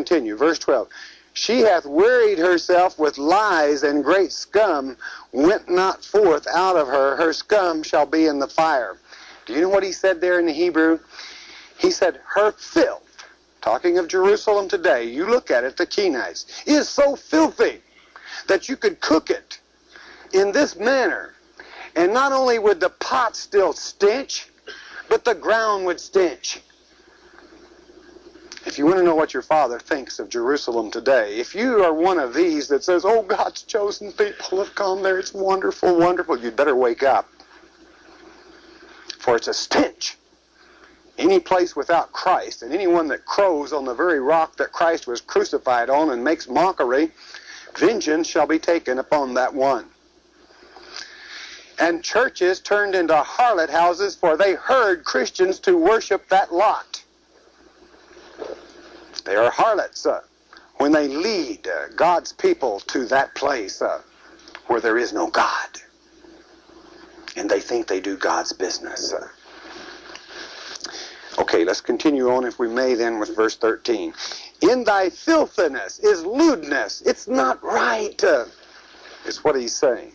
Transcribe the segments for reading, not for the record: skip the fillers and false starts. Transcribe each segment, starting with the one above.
continue. Verse 12. She hath wearied herself with lies, and great scum went not forth out of her. Her scum shall be in the fire. Do you know what he said there in the Hebrew? He said, her filth, talking of Jerusalem today, you look at it, the Kenites, is so filthy that you could cook it in this manner. And not only would the pot still stench, but the ground would stench. If you want to know what your Father thinks of Jerusalem today, if you are one of these that says, oh, God's chosen people have come there, it's wonderful, wonderful, you'd better wake up. For it's a stench. Any place without Christ, and anyone that crows on the very rock that Christ was crucified on and makes mockery, vengeance shall be taken upon that one. And churches turned into harlot houses, for they heard Christians to worship that lot. They are harlots when they lead God's people to that place where there is no God. And they think they do God's business. Okay, let's continue on, if we may, then with verse 13. In thy filthiness is lewdness. It's not right, is what he's saying.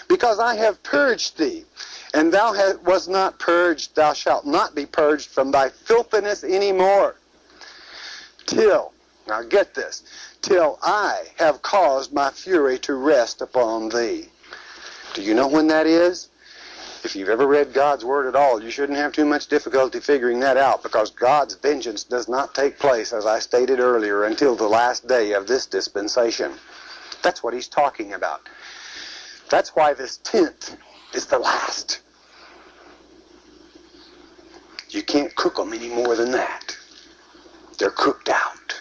Because I have purged thee, and thou was not purged, thou shalt not be purged from thy filthiness anymore. Till, now get this, till I have caused my fury to rest upon thee. Do you know when that is? If you've ever read God's Word at all, you shouldn't have too much difficulty figuring that out, because God's vengeance does not take place, as I stated earlier, until the last day of this dispensation. That's what he's talking about. That's why this tent is the last. You can't cook them any more than that. They're cooked out.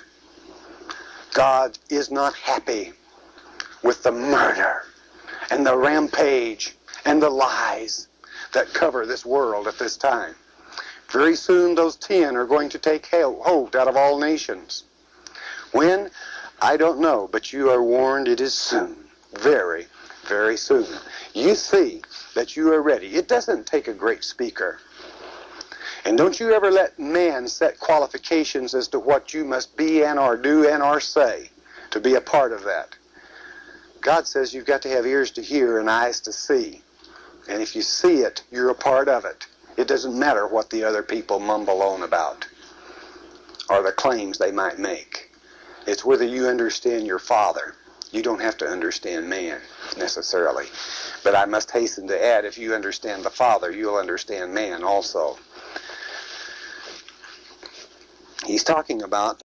God is not happy with the murder and the rampage and the lies that cover this world at this time. Very soon those 10 are going to take hold out of all nations. When? I don't know, but you are warned it is soon. Very, very soon. You see that you are ready. It doesn't take a great speaker. And don't you ever let man set qualifications as to what you must be and or do and or say to be a part of that. God says you've got to have ears to hear and eyes to see. And if you see it, you're a part of it. It doesn't matter what the other people mumble on about or the claims they might make. It's whether you understand your Father. You don't have to understand man necessarily. But I must hasten to add, if you understand the Father, you'll understand man also. He's talking about